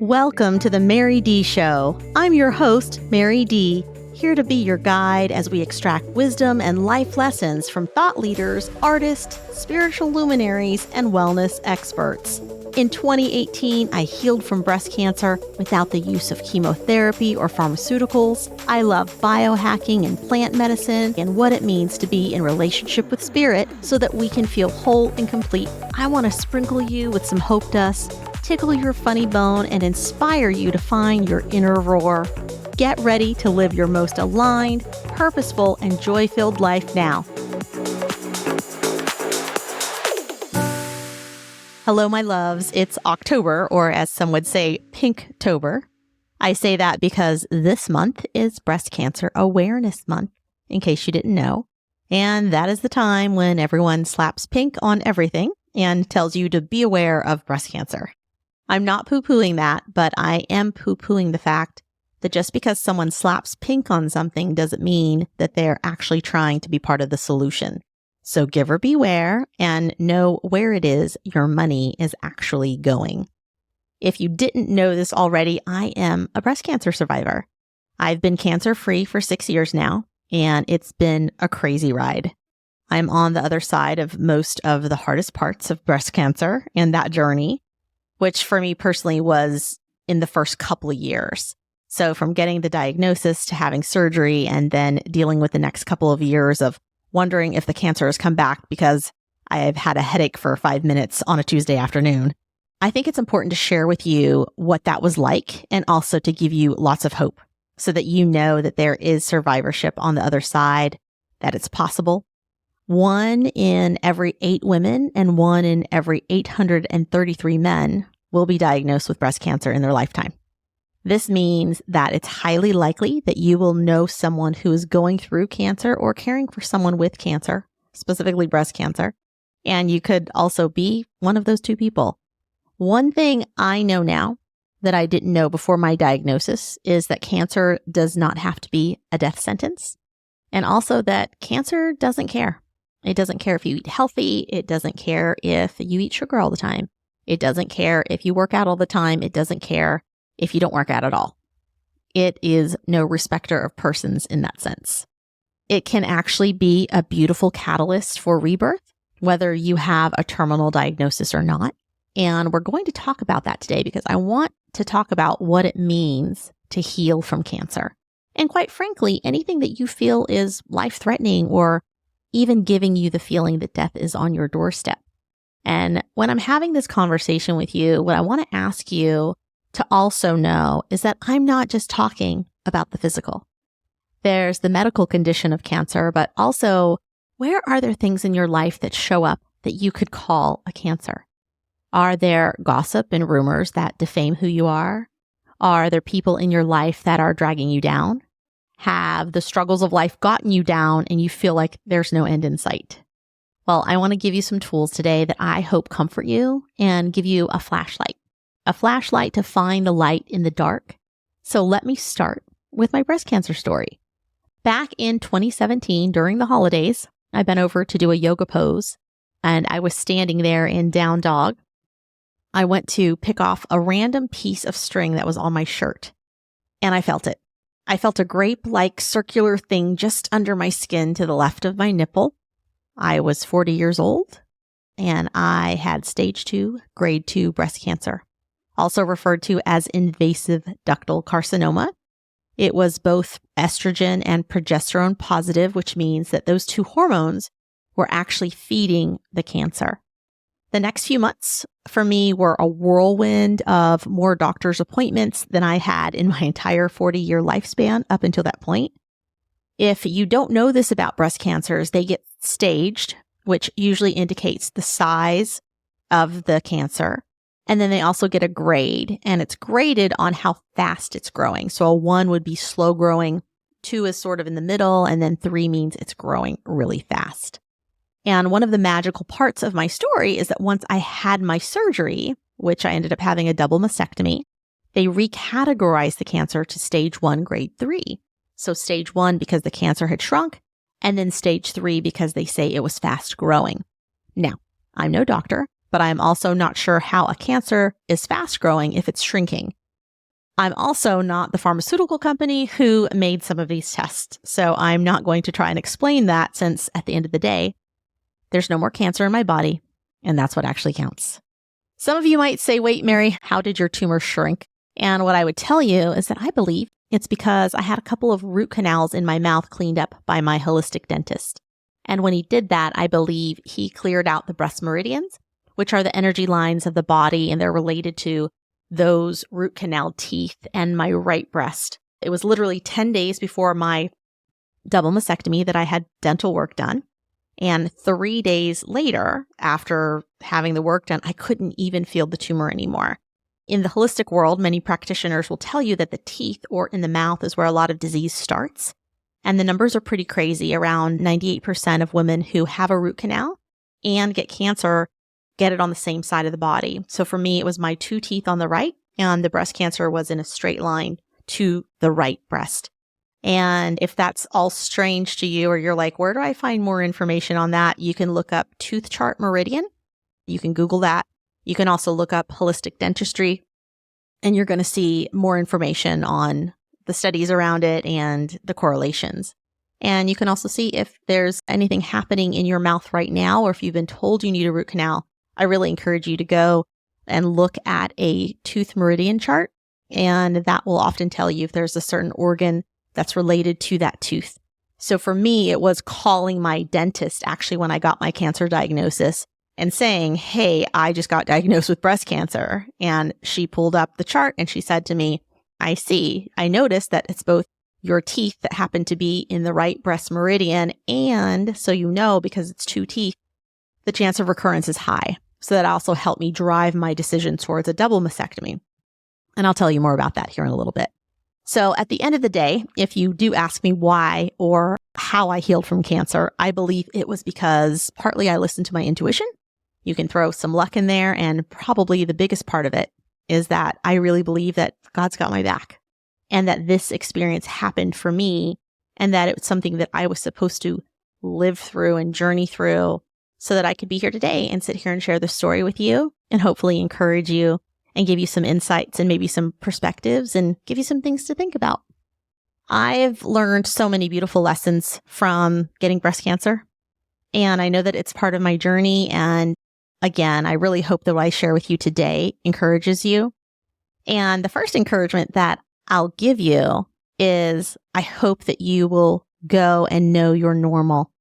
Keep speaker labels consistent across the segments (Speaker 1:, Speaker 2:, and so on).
Speaker 1: Welcome to the Mary D Show. I'm your host, Mary D, here to be your guide as we extract wisdom and life lessons from thought leaders, artists, spiritual luminaries, and wellness experts. In 2018, I healed from breast cancer without the use of chemotherapy or pharmaceuticals. I love biohacking and plant medicine and what it means to be in relationship with spirit so that we can feel whole and complete. I want to sprinkle you with some hope dust, tickle your funny bone, and inspire you to find your inner roar. Get ready to live your most aligned, purposeful, and joy-filled life now. Hello, my loves. It's October, or as some would say, Pinktober. I say that because this month is Breast Cancer Awareness Month, in case you didn't know. And that is the time when everyone slaps pink on everything and tells you to be aware of breast cancer. I'm not poo-pooing that, but I am poo-pooing the fact that just because someone slaps pink on something doesn't mean that they're actually trying to be part of the solution. So giver beware and know where it is your money is actually going. If you didn't know this already, I am a breast cancer survivor. I've been cancer-free for 6 years now, and it's been a crazy ride. I'm on the other side of most of the hardest parts of breast cancer and that journey, which for me personally was in the first couple of years. So from getting the diagnosis to having surgery and then dealing with the next couple of years of wondering if the cancer has come back because I've had a headache for 5 minutes on a Tuesday afternoon. I think it's important to share with you what that was like and also to give you lots of hope so that you know that there is survivorship on the other side, that it's possible. 1 in every 8 women and 1 in every 833 men will be diagnosed with breast cancer in their lifetime. This means that it's highly likely that you will know someone who is going through cancer or caring for someone with cancer, specifically breast cancer, and you could also be one of those 2 people. One thing I know now that I didn't know before my diagnosis is that cancer does not have to be a death sentence, and also that cancer doesn't care. It doesn't care if you eat healthy. It doesn't care if you eat sugar all the time. It doesn't care if you work out all the time. It doesn't care if you don't work out at all. It is no respecter of persons in that sense. It can actually be a beautiful catalyst for rebirth, whether you have a terminal diagnosis or not. And we're going to talk about that today because I want to talk about what it means to heal from cancer. And quite frankly, anything that you feel is life-threatening or even giving you the feeling that death is on your doorstep. And when I'm having this conversation with you, what I want to ask you to also know is that I'm not just talking about the physical. There's the medical condition of cancer, but also where are there things in your life that show up that you could call a cancer? Are there gossip and rumors that defame who you are? Are there people in your life that are dragging you down? Have the struggles of life gotten you down and you feel like there's no end in sight? Well, I want to give you some tools today that I hope comfort you and give you a flashlight to find the light in the dark. So let me start with my breast cancer story. Back in 2017, during the holidays, I bent over to do a yoga pose and I was standing there in down dog. I went to pick off a random piece of string that was on my shirt and I felt it. I felt a grape-like circular thing just under my skin to the left of my nipple. I was 40 years old and I had stage 2, grade 2 breast cancer, also referred to as invasive ductal carcinoma. It was both estrogen and progesterone positive, which means that those 2 hormones were actually feeding the cancer. The next few months for me were a whirlwind of more doctor's appointments than I had in my entire 40-year lifespan up until that point. If you don't know this about breast cancers, they get staged, which usually indicates the size of the cancer. And then they also get a grade, and it's graded on how fast it's growing. So a 1 would be slow growing, 2 is sort of in the middle, and then 3 means it's growing really fast. And one of the magical parts of my story is that once I had my surgery, which I ended up having a double mastectomy, they recategorized the cancer to stage 1, grade 3. So stage 1 because the cancer had shrunk, and then stage 3 because they say it was fast growing. Now, I'm no doctor, but I'm also not sure how a cancer is fast growing if it's shrinking. I'm also not the pharmaceutical company who made some of these tests. So I'm not going to try and explain that, since at the end of the day, there's no more cancer in my body, and that's what actually counts. Some of you might say, wait, Mary, how did your tumor shrink? And what I would tell you is that I believe it's because I had a couple of root canals in my mouth cleaned up by my holistic dentist. And when he did that, I believe he cleared out the breast meridians, which are the energy lines of the body, and they're related to those root canal teeth and my right breast. It was literally 10 days before my double mastectomy that I had dental work done. And 3 days later, after having the work done, I couldn't even feel the tumor anymore. In the holistic world, many practitioners will tell you that the teeth or in the mouth is where a lot of disease starts. And the numbers are pretty crazy. Around 98% of women who have a root canal and get cancer get it on the same side of the body. So for me, it was my 2 teeth on the right, and the breast cancer was in a straight line to the right breast. And if that's all strange to you, or you're like, where do I find more information on that? You can look up tooth chart meridian. You can Google that. You can also look up holistic dentistry, and you're going to see more information on the studies around it and the correlations. And you can also see if there's anything happening in your mouth right now, or if you've been told you need a root canal. I really encourage you to go and look at a tooth meridian chart, and that will often tell you if there's a certain organ that's related to that tooth. So for me, it was calling my dentist actually when I got my cancer diagnosis and saying, hey, I just got diagnosed with breast cancer. And she pulled up the chart and she said to me, I noticed that it's both your teeth that happen to be in the right breast meridian, and so you know, because it's 2 teeth, the chance of recurrence is high. So that also helped me drive my decision towards a double mastectomy. And I'll tell you more about that here in a little bit. So at the end of the day, if you do ask me why or how I healed from cancer, I believe it was because partly I listened to my intuition. You can throw some luck in there, and probably the biggest part of it is that I really believe that God's got my back, and that this experience happened for me, and that it was something that I was supposed to live through and journey through so that I could be here today and sit here and share this story with you and hopefully encourage you and give you some insights and maybe some perspectives and give you some things to think about. I've learned so many beautiful lessons from getting breast cancer, and I know that it's part of my journey. And again, I really hope that what I share with you today encourages you. And the first encouragement that I'll give you is I hope that you will go and know you're normal.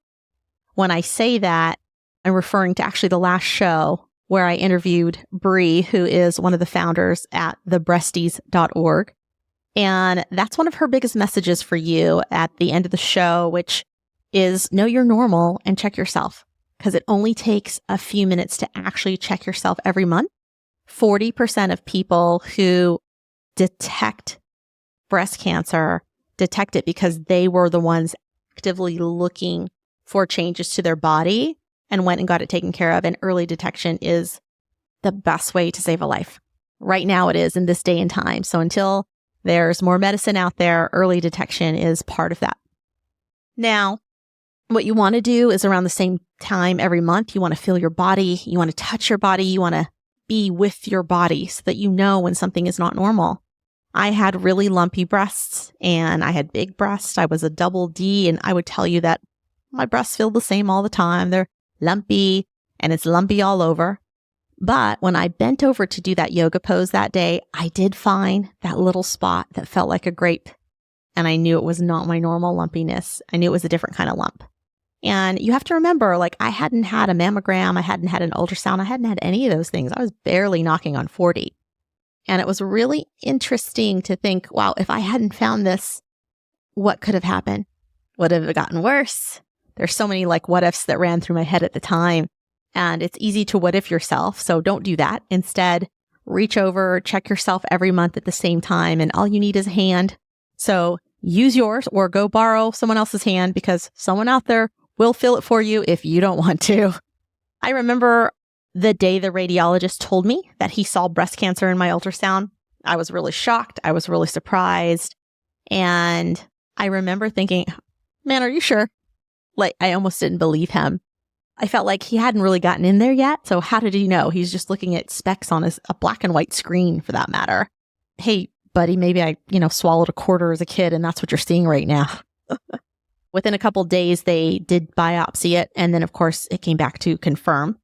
Speaker 1: When I say that, I'm referring to actually the last show where I interviewed Bree, who is one of the founders at thebreasties.org. And that's one of her biggest messages for you at the end of the show, which is know you're normal and check yourself, because it only takes a few minutes to actually check yourself every month. 40% of people who detect breast cancer detect it because they were the ones actively looking for changes to their body and went and got it taken care of. And early detection is the best way to save a life. Right now it is in this day and time. So until there's more medicine out there, early detection is part of that. Now, what you want to do is around the same time every month, you want to feel your body, you want to touch your body, you want to be with your body so that you know when something is not normal. I had really lumpy breasts and I had big breasts. I was a double D, and I would tell you that my breasts feel the same all the time. They're lumpy, and it's lumpy all over. But when I bent over to do that yoga pose that day, I did find that little spot that felt like a grape. And I knew it was not my normal lumpiness. I knew it was a different kind of lump. And you have to remember, like, I hadn't had a mammogram. I hadn't had an ultrasound. I hadn't had any of those things. I was barely knocking on 40. And it was really interesting to think, wow, if I hadn't found this, what could have happened? Would have it gotten worse? There's so many like what ifs that ran through my head at the time. And it's easy to what if yourself. So don't do that. Instead, reach over, check yourself every month at the same time. And all you need is a hand. So use yours or go borrow someone else's hand, because someone out there will fill it for you if you don't want to. I remember the day the radiologist told me that he saw breast cancer in my ultrasound. I was really shocked. I was really surprised. And I remember thinking, man, are you sure? Like, I almost didn't believe him. I felt like he hadn't really gotten in there yet. So how did he know? He's just looking at specs on a black and white screen, for that matter. Hey, buddy, maybe I, swallowed a quarter as a kid and that's what you're seeing right now. Within a couple of days, they did biopsy it. And then, of course, it came back to confirm.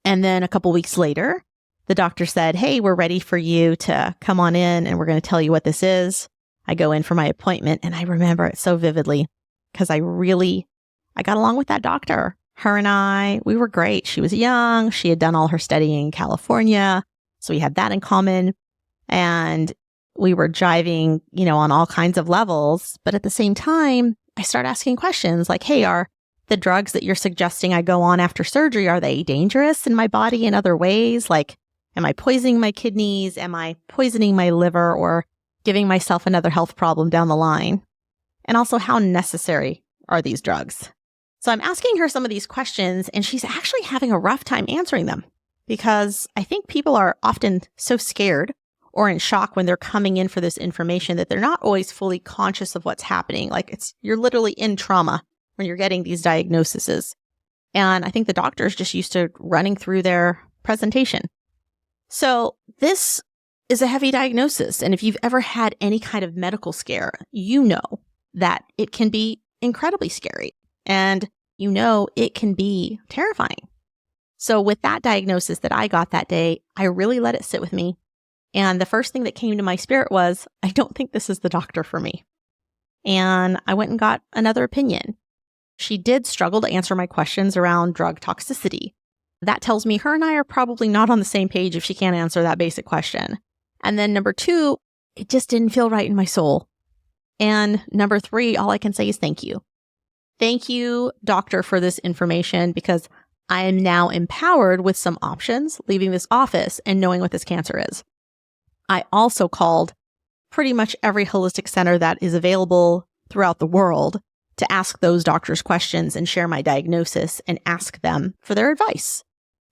Speaker 1: And then a couple weeks later, the doctor said, hey, we're ready for you to come on in and we're going to tell you what this is. I go in for my appointment and I remember it so vividly because I got along with that doctor. Her and we were great. She was young. She had done all her studying in California. So we had that in common. And we were jiving, on all kinds of levels. But at the same time, I start asking questions like, hey, are the drugs that you're suggesting I go on after surgery, are they dangerous in my body in other ways? Like, am I poisoning my kidneys? Am I poisoning my liver or giving myself another health problem down the line? And also, how necessary are these drugs? So I'm asking her some of these questions, and she's actually having a rough time answering them because I think people are often so scared or in shock when they're coming in for this information that they're not always fully conscious of what's happening. Like you're literally in trauma when you're getting these diagnoses. And I think the doctor's just used to running through their presentation. So this is a heavy diagnosis. And if you've ever had any kind of medical scare, you know that it can be incredibly scary. And you know it can be terrifying. So with that diagnosis that I got that day, I really let it sit with me. And the first thing that came to my spirit was, I don't think this is the doctor for me. And I went and got another opinion. She did struggle to answer my questions around drug toxicity. That tells me her and I are probably not on the same page if she can't answer that basic question. And then number 2, it just didn't feel right in my soul. And number 3, all I can say is thank you. Thank you, doctor, for this information because I am now empowered with some options leaving this office and knowing what this cancer is. I also called pretty much every holistic center that is available throughout the world to ask those doctors questions and share my diagnosis and ask them for their advice.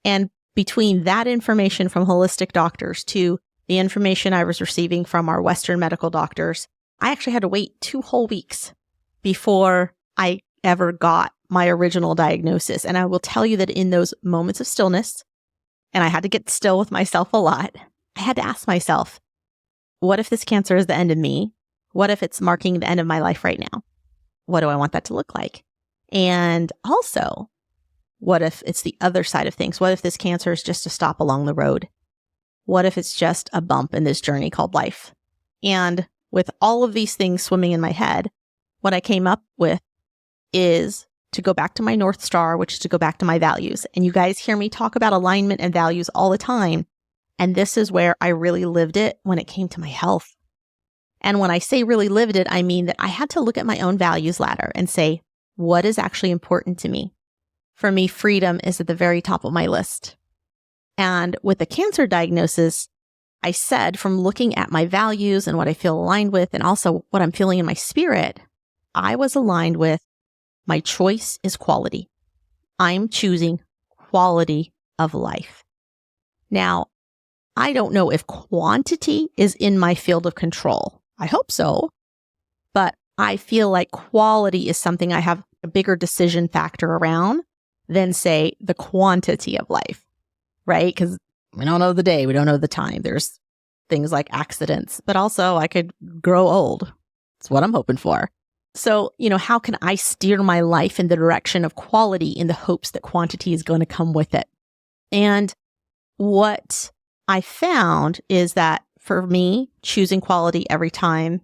Speaker 1: And between that information from holistic doctors to the information I was receiving from our Western medical doctors, I actually had to wait 2 whole weeks before I ever got my original diagnosis. And I will tell you that in those moments of stillness, and I had to get still with myself a lot, I had to ask myself, what if this cancer is the end of me? What if it's marking the end of my life right now? What do I want that to look like? And also, what if it's the other side of things? What if this cancer is just a stop along the road? What if it's just a bump in this journey called life? And with all of these things swimming in my head, what I came up with is to go back to my North Star, which is to go back to my values. And you guys hear me talk about alignment and values all the time. And this is where I really lived it when it came to my health. And when I say really lived it, I mean that I had to look at my own values ladder and say, what is actually important to me? For me, freedom is at the very top of my list. And with the cancer diagnosis, I said from looking at my values and what I feel aligned with, and also what I'm feeling in my spirit, I was aligned with my choice is quality. I'm choosing quality of life. Now, I don't know if quantity is in my field of control. I hope so. But I feel like quality is something I have a bigger decision factor around than, say, the quantity of life, right? Because we don't know the day. We don't know the time. There's things like accidents, but also I could grow old. That's what I'm hoping for. So, how can I steer my life in the direction of quality in the hopes that quantity is going to come with it? And what I found is that for me, choosing quality every time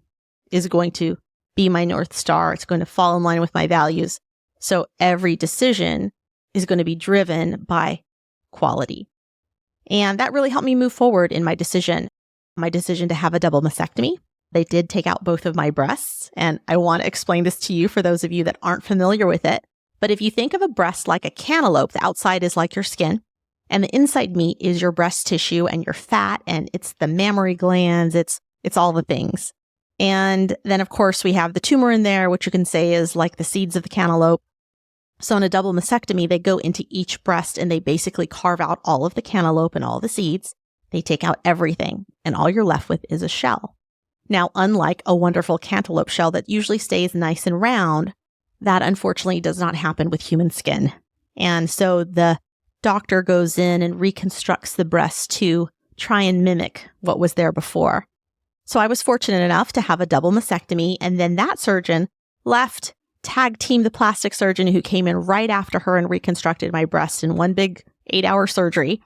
Speaker 1: is going to be my North Star. It's going to fall in line with my values. So every decision is going to be driven by quality. And that really helped me move forward in my decision to have a double mastectomy. They did take out both of my breasts. And I want to explain this to you for those of you that aren't familiar with it. But if you think of a breast like a cantaloupe, the outside is like your skin. And the inside meat is your breast tissue and your fat, and it's the mammary glands, it's all the things. And then, of course, we have the tumor in there, which you can say is like the seeds of the cantaloupe. So in a double mastectomy, they go into each breast and they basically carve out all of the cantaloupe and all the seeds. They take out everything, and all you're left with is a shell. Now, unlike a wonderful cantaloupe shell that usually stays nice and round, that unfortunately does not happen with human skin. And so the doctor goes in and reconstructs the breast to try and mimic what was there before. So I was fortunate enough to have a double mastectomy, and then that surgeon left, tag teamed the plastic surgeon who came in right after her and reconstructed my breast in one big 8-hour surgery.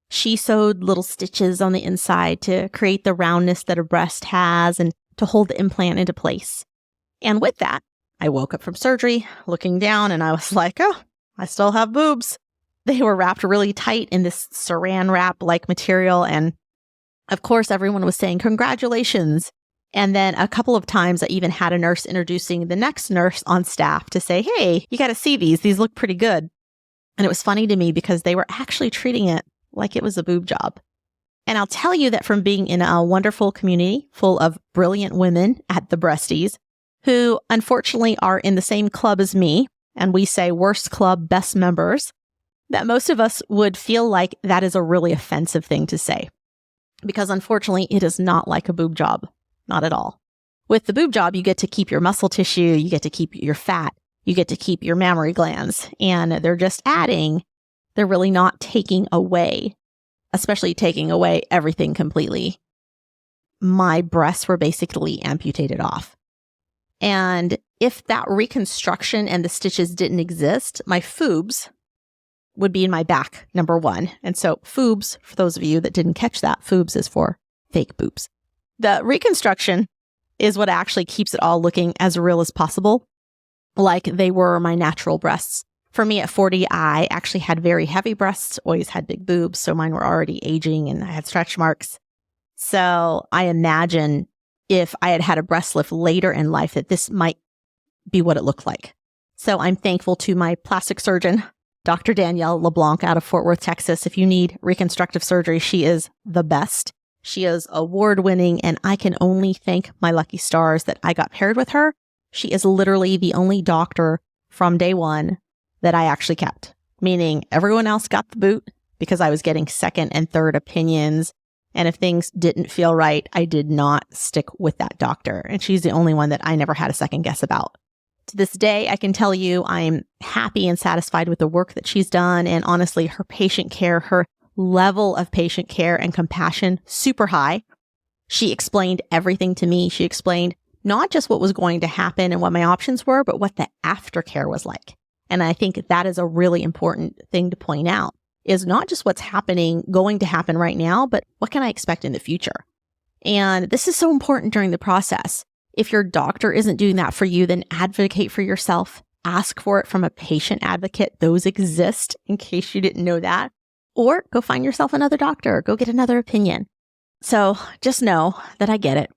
Speaker 1: She sewed little stitches on the inside to create the roundness that a breast has and to hold the implant into place. And with that, I woke up from surgery looking down and I was like, oh, I still have boobs. They were wrapped really tight in this saran wrap-like material. And of course, everyone was saying, congratulations. And then a couple of times I even had a nurse introducing the next nurse on staff to say, hey, you got to see these. These look pretty good. And it was funny to me because they were actually treating it like it was a boob job. And I'll tell you that from being in a wonderful community full of brilliant women at the Breasties, who unfortunately are in the same club as me, and we say worst club, best members, that most of us would feel like that is a really offensive thing to say. Because unfortunately, it is not like a boob job. Not at all. With the boob job, you get to keep your muscle tissue, you get to keep your fat, you get to keep your mammary glands, and they're just adding. They're really not taking away, especially taking away everything completely. My breasts were basically amputated off. And if that reconstruction and the stitches didn't exist, my foobs would be in my back, number one. And so foobs, for those of you that didn't catch that, foobs is for fake boobs. The reconstruction is what actually keeps it all looking as real as possible, like they were my natural breasts. For me at 40, I actually had very heavy breasts, always had big boobs, so mine were already aging and I had stretch marks. So I imagine if I had had a breast lift later in life that this might be what it looked like. So I'm thankful to my plastic surgeon, Dr. Danielle LeBlanc out of Fort Worth, Texas. If you need reconstructive surgery, she is the best. She is award-winning, and I can only thank my lucky stars that I got paired with her. She is literally the only doctor from day one that I actually kept, meaning everyone else got the boot because I was getting second and third opinions. And if things didn't feel right, I did not stick with that doctor. And she's the only one that I never had a second guess about. To this day, I can tell you I'm happy and satisfied with the work that she's done. And honestly, her patient care, her level of patient care and compassion, super high. She explained everything to me. She explained not just what was going to happen and what my options were, but what the aftercare was like. And I think that is a really important thing to point out, is not just what's happening, going to happen right now, but what can I expect in the future? And this is so important during the process. If your doctor isn't doing that for you, then advocate for yourself. Ask for it from a patient advocate. Those exist in case you didn't know that. Or go find yourself another doctor. Go get another opinion. So just know that I get it.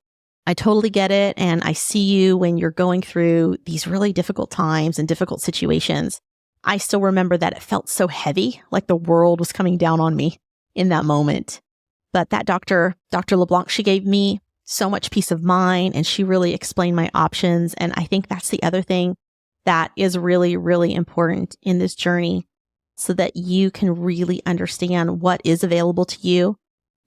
Speaker 1: I totally get it. And I see you when you're going through these really difficult times and difficult situations. I still remember that it felt so heavy, like the world was coming down on me in that moment. But that Dr. LeBlanc, she gave me so much peace of mind, and she really explained my options. And I think that's the other thing that is really, really important in this journey, so that you can really understand what is available to you.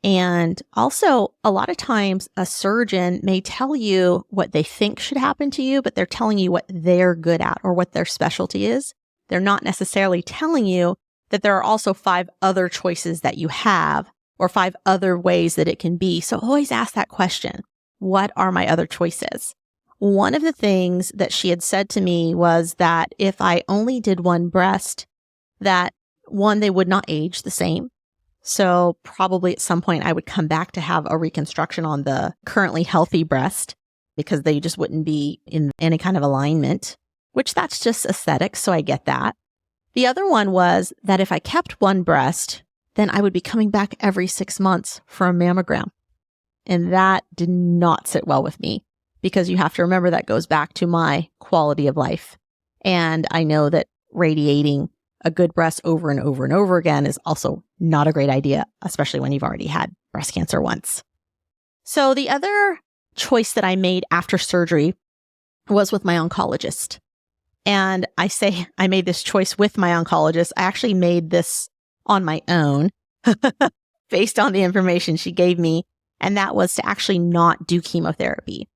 Speaker 1: And also, a lot of times a surgeon may tell you what they think should happen to you, but they're telling you what they're good at or what their specialty is. They're not necessarily telling you that there are also 5 other choices that you have or 5 other ways that it can be. So always ask that question. What are my other choices? One of the things that she had said to me was that if I only did one breast, that one, they would not age the same. So probably at some point I would come back to have a reconstruction on the currently healthy breast because they just wouldn't be in any kind of alignment, which that's just aesthetics. So I get that. The other one was that if I kept one breast, then I would be coming back every 6 months for a mammogram. And that did not sit well with me because you have to remember that goes back to my quality of life. And I know that radiating a good breast over and over and over again is also not a great idea, especially when you've already had breast cancer once. So the other choice that I made after surgery was with my oncologist. And I say I made this choice with my oncologist. I actually made this on my own based on the information she gave me. And that was to actually not do chemotherapy.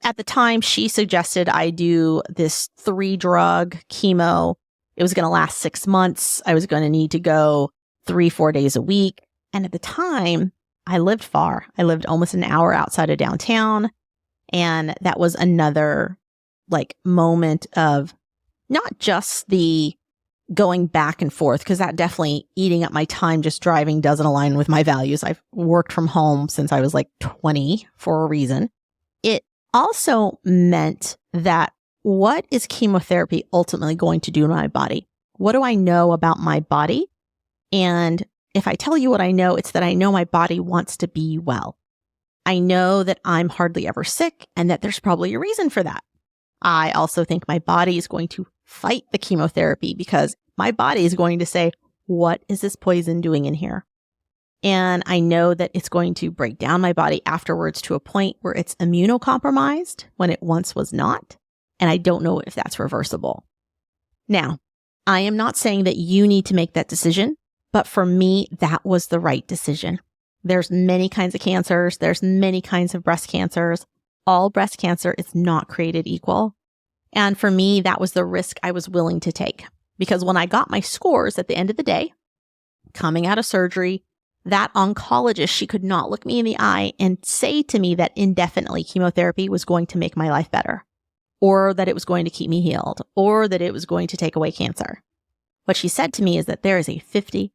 Speaker 1: At the time, she suggested I do this 3-drug chemo. It was going to last 6 months. I was going to need to go 3-4 days a week. And at the time, I lived far. I lived almost an hour outside of downtown. And that was another moment of not just the going back and forth, because that definitely eating up my time just driving doesn't align with my values. I've worked from home since I was 20 for a reason. It also meant that what is chemotherapy ultimately going to do to my body? What do I know about my body? And if I tell you what I know, it's that I know my body wants to be well. I know that I'm hardly ever sick and that there's probably a reason for that. I also think my body is going to fight the chemotherapy because my body is going to say, what is this poison doing in here? And I know that it's going to break down my body afterwards to a point where it's immunocompromised when it once was not. And I don't know if that's reversible. Now, I am not saying that you need to make that decision, but for me, that was the right decision. There's many kinds of cancers. There's many kinds of breast cancers. All breast cancer is not created equal. And for me, that was the risk I was willing to take. Because when I got my scores at the end of the day, coming out of surgery, that oncologist, she could not look me in the eye and say to me that indefinitely chemotherapy was going to make my life better, or that it was going to keep me healed, or that it was going to take away cancer. What she said to me is that there is a 50-50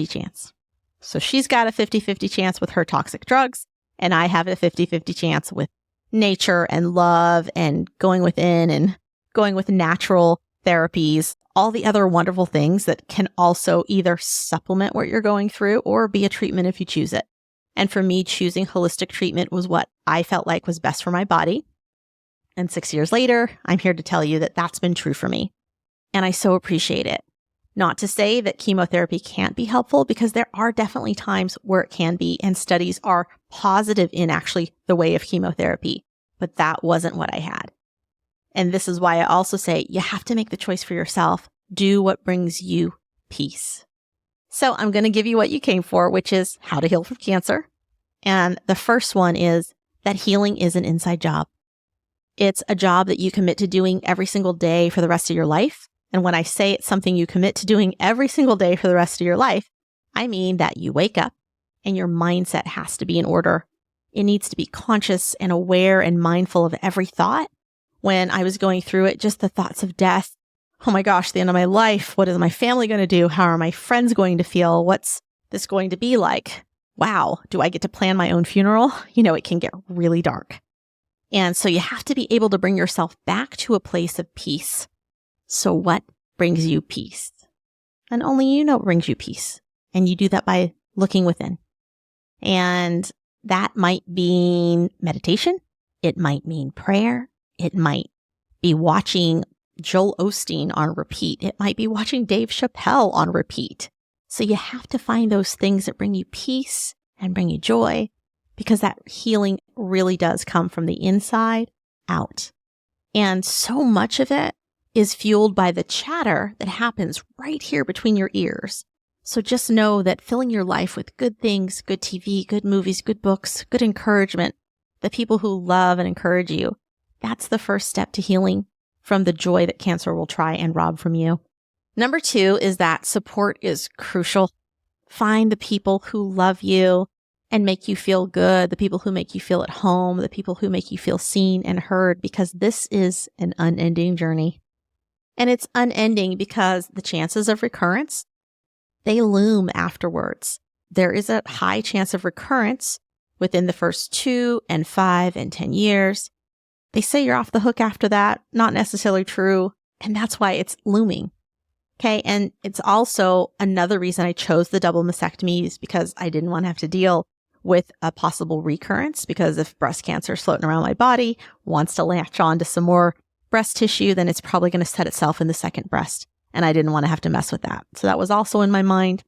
Speaker 1: chance. So she's got a 50-50 chance with her toxic drugs, and I have a 50-50 chance with nature and love and going within and going with natural therapies, all the other wonderful things that can also either supplement what you're going through or be a treatment if you choose it. And for me, choosing holistic treatment was what I felt like was best for my body. And 6 years later, I'm here to tell you that that's been true for me. And I so appreciate it. Not to say that chemotherapy can't be helpful, because there are definitely times where it can be, and studies are positive in actually the way of chemotherapy. But that wasn't what I had. And this is why I also say you have to make the choice for yourself. Do what brings you peace. So I'm going to give you what you came for, which is how to heal from cancer. And the first one is that healing is an inside job. It's a job that you commit to doing every single day for the rest of your life. And when I say it's something you commit to doing every single day for the rest of your life, I mean that you wake up and your mindset has to be in order. It needs to be conscious and aware and mindful of every thought. When I was going through it, just the thoughts of death. Oh my gosh, the end of my life. What is my family going to do? How are my friends going to feel? What's this going to be like? Wow, do I get to plan my own funeral? It can get really dark. And so you have to be able to bring yourself back to a place of peace. So what brings you peace? And only you know what brings you peace. And you do that by looking within. And that might mean meditation. It might mean prayer. It might be watching Joel Osteen on repeat. It might be watching Dave Chappelle on repeat. So you have to find those things that bring you peace and bring you joy, because that healing really does come from the inside out. And so much of it is fueled by the chatter that happens right here between your ears. So just know that filling your life with good things, good TV, good movies, good books, good encouragement, the people who love and encourage you, that's the first step to healing from the joy that cancer will try and rob from you. Number 2 is that support is crucial. Find the people who love you and make you feel good, the people who make you feel at home, the people who make you feel seen and heard, because this is an unending journey. And it's unending because the chances of recurrence, they loom afterwards. There is a high chance of recurrence within the first 2 and 5 and 10 years. They say you're off the hook after that. Not necessarily true. And that's why it's looming. Okay. And it's also another reason I chose the double mastectomies, because I didn't want to have to deal with a possible recurrence, because if breast cancer is floating around my body, wants to latch on to some more breast tissue, then it's probably going to set itself in the second breast. And I didn't want to have to mess with that. So that was also in my mind.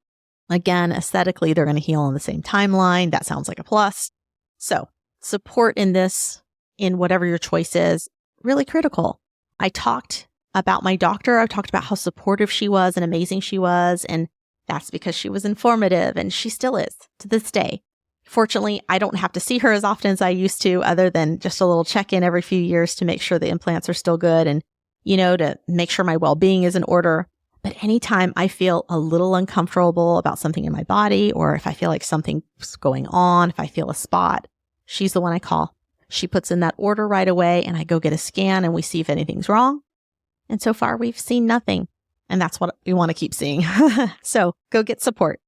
Speaker 1: Again, aesthetically, they're going to heal on the same timeline. That sounds like a plus. So support in this, in whatever your choice is, really critical. I talked about my doctor. I talked about how supportive she was and amazing she was. And that's because she was informative, and she still is to this day. Fortunately, I don't have to see her as often as I used to, other than just a little check-in every few years to make sure the implants are still good and, to make sure my well-being is in order. But anytime I feel a little uncomfortable about something in my body, or if I feel like something's going on, if I feel a spot, she's the one I call. She puts in that order right away and I go get a scan and we see if anything's wrong. And so far we've seen nothing. And that's what we want to keep seeing. So go get support.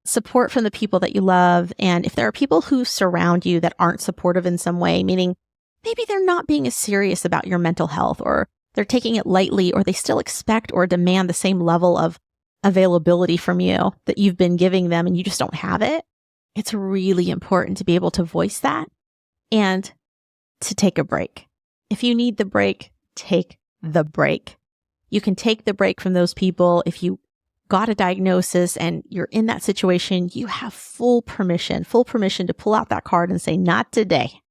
Speaker 1: Support from the people that you love. And if there are people who surround you that aren't supportive in some way, meaning maybe they're not being as serious about your mental health, or they're taking it lightly, or they still expect or demand the same level of availability from you that you've been giving them and you just don't have it, it's really important to be able to voice that and to take a break. If you need the break, take the break. You can take the break from those people. If you got a diagnosis and you're in that situation, you have full permission to pull out that card and say, not today.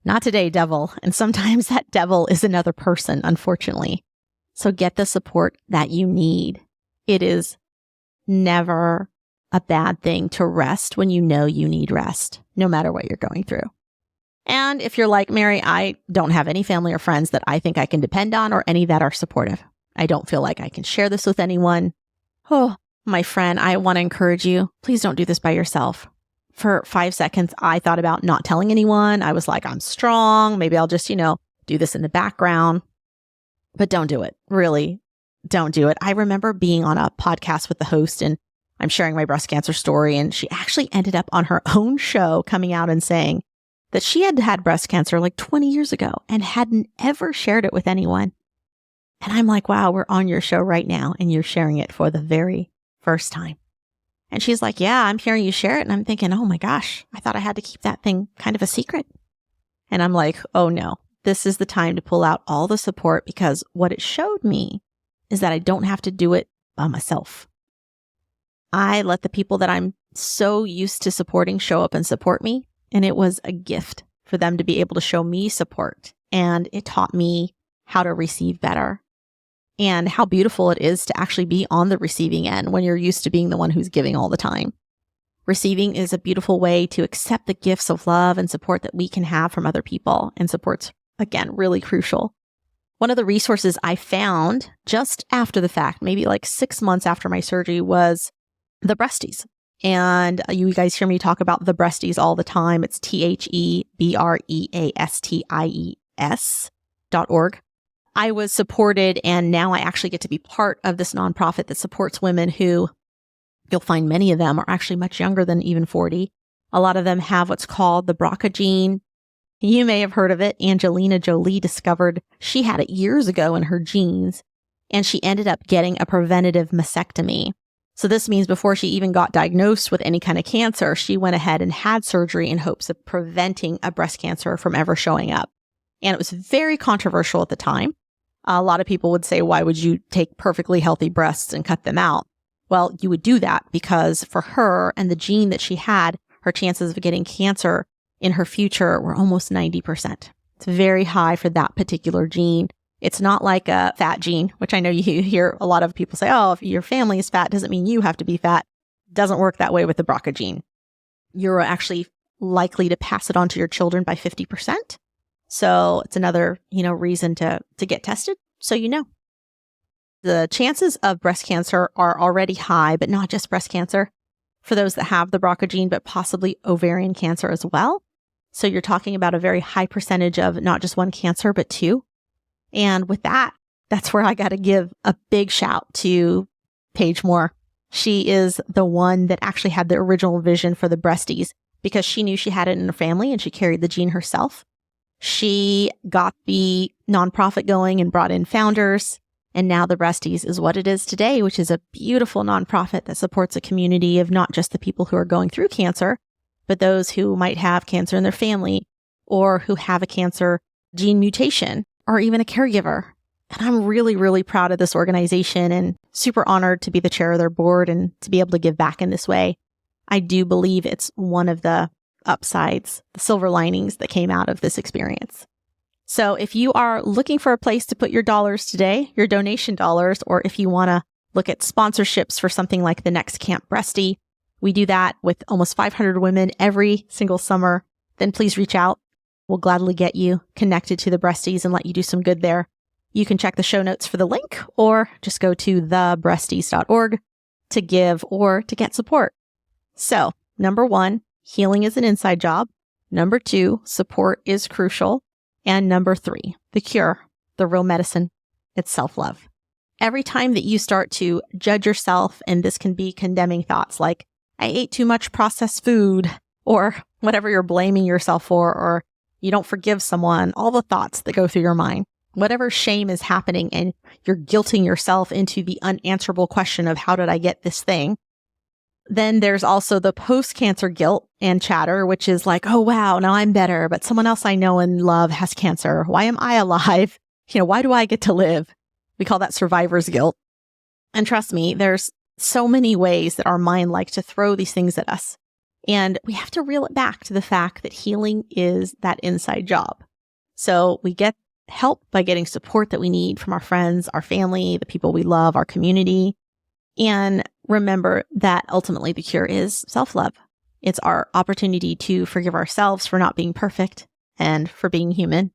Speaker 1: Not today, devil. And sometimes that devil is another person, unfortunately. So get the support that you need. It is never a bad thing to rest when you know you need rest, no matter what you're going through. And if you're like Mary, I don't have any family or friends that I think I can depend on or any that are supportive. I don't feel like I can share this with anyone. Oh, my friend, I want to encourage you. Please don't do this by yourself. For 5 seconds, I thought about not telling anyone. I was like, I'm strong. Maybe I'll just, do this in the background. But don't do it. Really, don't do it. I remember being on a podcast with the host and I'm sharing my breast cancer story. And she actually ended up on her own show coming out and saying that she had had breast cancer like 20 years ago and hadn't ever shared it with anyone. And I'm like, wow, we're on your show right now and you're sharing it for the very first time. And she's like, yeah, I'm hearing you share it. And I'm thinking, oh my gosh, I thought I had to keep that thing kind of a secret. And I'm like, oh no, this is the time to pull out all the support, because what it showed me is that I don't have to do it by myself. I let the people that I'm so used to supporting show up and support me. And it was a gift for them to be able to show me support. And it taught me how to receive better and how beautiful it is to actually be on the receiving end when you're used to being the one who's giving all the time. Receiving is a beautiful way to accept the gifts of love and support that we can have from other people. And support's, again, really crucial. One of the resources I found just after the fact, maybe like 6 months after my surgery, was the Breasties. And you guys hear me talk about the Breasties all the time. It's TheBreasties.org. I was supported, and now I actually get to be part of this nonprofit that supports women who, you'll find many of them are actually much younger than even 40. A lot of them have what's called the BRCA gene. You may have heard of it. Angelina Jolie discovered she had it years ago in her genes, and she ended up getting a preventative mastectomy. So this means before she even got diagnosed with any kind of cancer, she went ahead and had surgery in hopes of preventing a breast cancer from ever showing up. And it was very controversial at the time. A lot of people would say, why would you take perfectly healthy breasts and cut them out? Well, you would do that because for her and the gene that she had, her chances of getting cancer in her future were almost 90%. It's very high for that particular gene. It's not like a fat gene, which I know you hear a lot of people say, oh, if your family is fat, doesn't mean you have to be fat. Doesn't work that way with the BRCA gene. You're actually likely to pass it on to your children by 50%. So it's another, reason to get tested. So the chances of breast cancer are already high, but not just breast cancer for those that have the BRCA gene, but possibly ovarian cancer as well. So you're talking about a very high percentage of not just one cancer, but two. And with that, that's where I got to give a big shout to Paige Moore. She is the one that actually had the original vision for the Breasties because she knew she had it in her family and she carried the gene herself. She got the nonprofit going and brought in founders. And now the Breasties is what it is today, which is a beautiful nonprofit that supports a community of not just the people who are going through cancer, but those who might have cancer in their family or who have a cancer gene mutation, or even a caregiver. And I'm really, really proud of this organization and super honored to be the chair of their board and to be able to give back in this way. I do believe it's one of the upsides, the silver linings that came out of this experience. So if you are looking for a place to put your dollars today, your donation dollars, or if you want to look at sponsorships for something like the next Camp Breastie, we do that with almost 500 women every single summer, then please reach out. We'll gladly get you connected to the Breasties and let you do some good there. You can check the show notes for the link or just go to thebreasties.org to give or to get support. So, number 1, healing is an inside job. Number 2, support is crucial. And number 3, the cure, the real medicine, it's self-love. Every time that you start to judge yourself, and this can be condemning thoughts like, I ate too much processed food, or whatever you're blaming yourself for, or you don't forgive someone, all the thoughts that go through your mind, whatever shame is happening and you're guilting yourself into the unanswerable question of how did I get this thing? Then there's also the post-cancer guilt and chatter, which is like, oh, wow, now I'm better, but someone else I know and love has cancer. Why am I alive? Why do I get to live? We call that survivor's guilt. And trust me, there's so many ways that our mind likes to throw these things at us. And we have to reel it back to the fact that healing is that inside job. So we get help by getting support that we need from our friends, our family, the people we love, our community. And remember that ultimately the cure is self-love. It's our opportunity to forgive ourselves for not being perfect and for being human.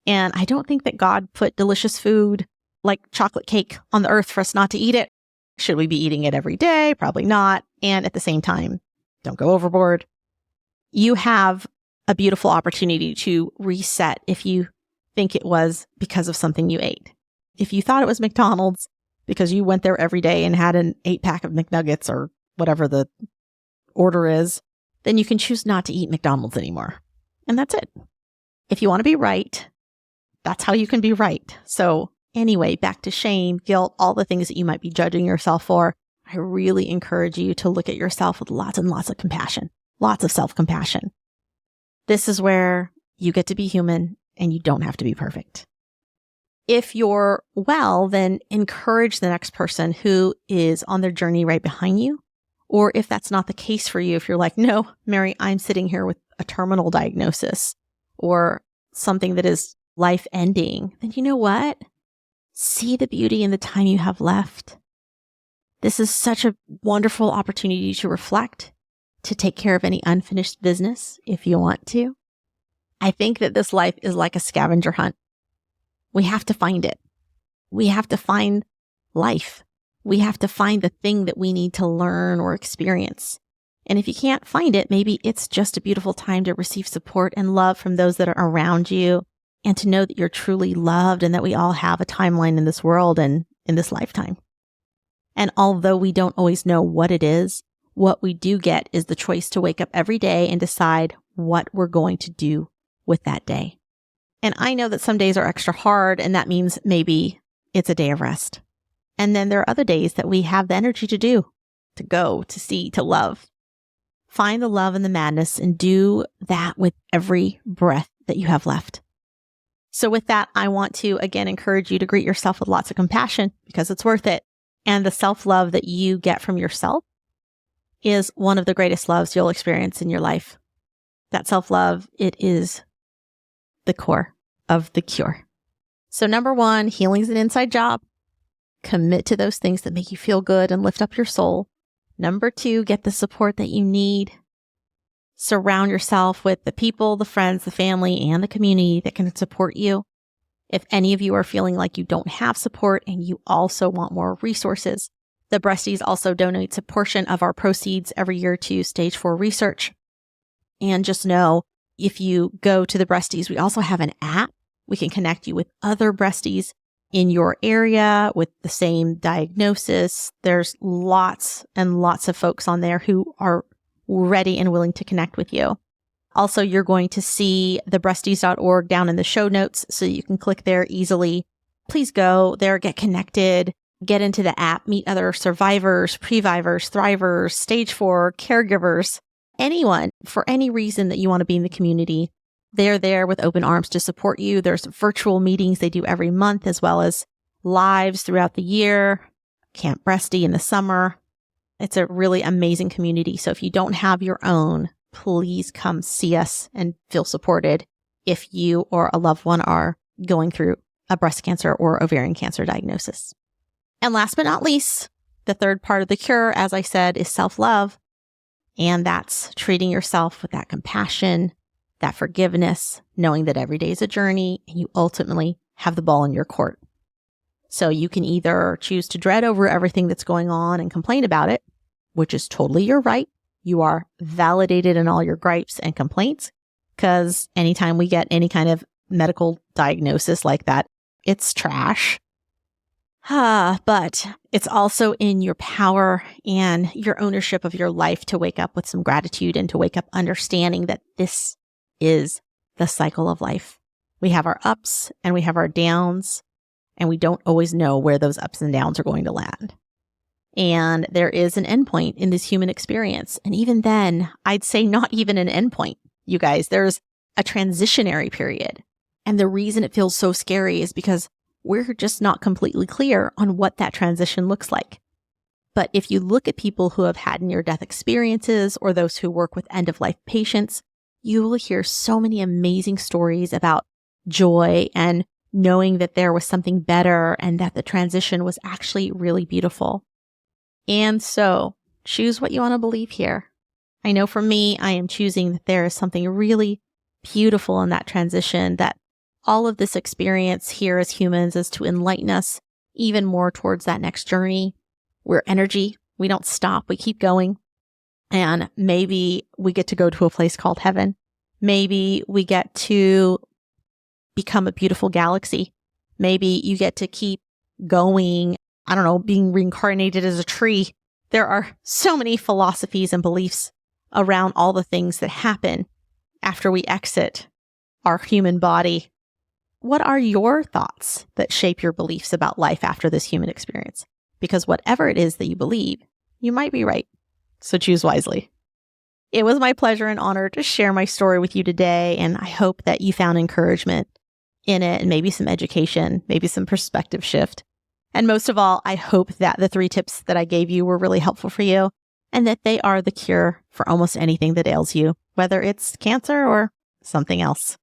Speaker 1: And I don't think that God put delicious food like chocolate cake on the earth for us not to eat it. Should we be eating it every day? Probably not. And at the same time, don't go overboard. You have a beautiful opportunity to reset if you think it was because of something you ate. If you thought it was McDonald's because you went there every day and had an 8-pack of McNuggets or whatever the order is, then you can choose not to eat McDonald's anymore. And that's it. If you want to be right, that's how you can be right. So anyway, back to shame, guilt, all the things that you might be judging yourself for. I really encourage you to look at yourself with lots and lots of compassion, lots of self-compassion. This is where you get to be human and you don't have to be perfect. If you're well, then encourage the next person who is on their journey right behind you. Or if that's not the case for you, if you're like, no, Mary, I'm sitting here with a terminal diagnosis or something that is life-ending, then you know what? See the beauty in the time you have left. This is such a wonderful opportunity to reflect, to take care of any unfinished business if you want to. I think that this life is like a scavenger hunt. We have to find it. We have to find life. We have to find the thing that we need to learn or experience. And if you can't find it, maybe it's just a beautiful time to receive support and love from those that are around you and to know that you're truly loved and that we all have a timeline in this world and in this lifetime. And although we don't always know what it is, what we do get is the choice to wake up every day and decide what we're going to do with that day. And I know that some days are extra hard, and that means maybe it's a day of rest. And then there are other days that we have the energy to do, to go, to see, to love. Find the love and the madness and do that with every breath that you have left. So with that, I want to again encourage you to greet yourself with lots of compassion because it's worth it. And the self-love that you get from yourself is one of the greatest loves you'll experience in your life. That self-love, it is the core of the cure. So number 1, healing's an inside job. Commit to those things that make you feel good and lift up your soul. Number 2, get the support that you need. Surround yourself with the people, the friends, the family, and the community that can support you. If any of you are feeling like you don't have support and you also want more resources, the Breasties also donates a portion of our proceeds every year to Stage 4 research. And just know, if you go to the Breasties, we also have an app. We can connect you with other Breasties in your area with the same diagnosis. There's lots and lots of folks on there who are ready and willing to connect with you. Also, you're going to see thebreasties.org down in the show notes, so you can click there easily. Please go there, get connected, get into the app, meet other survivors, previvors, thrivers, Stage 4, caregivers, anyone for any reason that you want to be in the community. They're there with open arms to support you. There's virtual meetings they do every month, as well as lives throughout the year, Camp Breasty in the summer. It's a really amazing community. So if you don't have your own, please come see us and feel supported if you or a loved one are going through a breast cancer or ovarian cancer diagnosis. And last but not least, the third part of the cure, as I said, is self-love. And that's treating yourself with that compassion, that forgiveness, knowing that every day is a journey and you ultimately have the ball in your court. So you can either choose to dread over everything that's going on and complain about it, which is totally your right. You are validated in all your gripes and complaints, because anytime we get any kind of medical diagnosis like that, it's trash. But it's also in your power and your ownership of your life to wake up with some gratitude and to wake up understanding that this is the cycle of life. We have our ups and we have our downs, and we don't always know where those ups and downs are going to land. And there is an endpoint in this human experience. And even then, I'd say not even an endpoint, you guys. There's a transitionary period. And the reason it feels so scary is because we're just not completely clear on what that transition looks like. But if you look at people who have had near-death experiences or those who work with end-of-life patients, you will hear so many amazing stories about joy and knowing that there was something better and that the transition was actually really beautiful. And so, choose what you want to believe here. I know for me, I am choosing that there is something really beautiful in that transition, that all of this experience here as humans is to enlighten us even more towards that next journey. We're energy. We don't stop. We keep going. And maybe we get to go to a place called heaven. Maybe we get to become a beautiful galaxy. Maybe you get to keep going, I don't know, being reincarnated as a tree. There are so many philosophies and beliefs around all the things that happen after we exit our human body. What are your thoughts that shape your beliefs about life after this human experience? Because whatever it is that you believe, you might be right. So choose wisely. It was my pleasure and honor to share my story with you today, and I hope that you found encouragement in it and maybe some education, maybe some perspective shift. And most of all, I hope that the 3 tips that I gave you were really helpful for you and that they are the cure for almost anything that ails you, whether it's cancer or something else.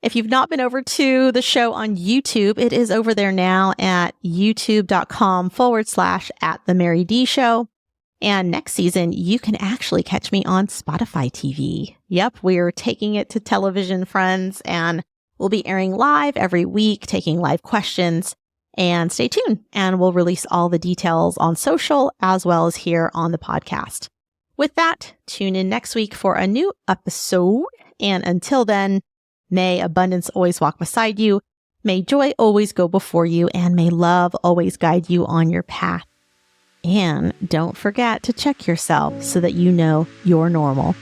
Speaker 1: If you've not been over to the show on YouTube, it is over there now at youtube.com/@themaryd show. And next season, you can actually catch me on Spotify TV. Yep, we're taking it to television, friends, and we'll be airing live every week, taking live questions. And stay tuned, and we'll release all the details on social as well as here on the podcast. With that, tune in next week for a new episode. And until then, may abundance always walk beside you. May joy always go before you, and may love always guide you on your path. And don't forget to check yourself so that you know you're normal.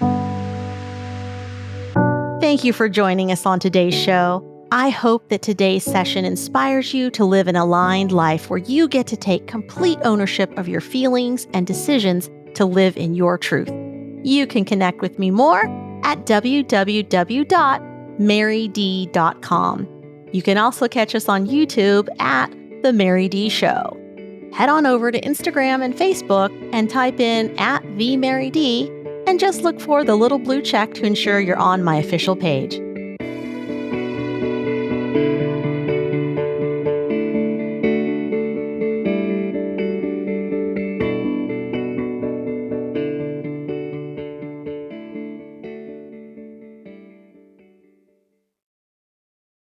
Speaker 1: Thank you for joining us on today's show. I hope that today's session inspires you to live an aligned life where you get to take complete ownership of your feelings and decisions to live in your truth. You can connect with me more at www.maryd.com. You can also catch us on YouTube at The Mary D Show. Head on over to Instagram and Facebook and type in @TheMaryD and just look for the little blue check to ensure you're on my official page.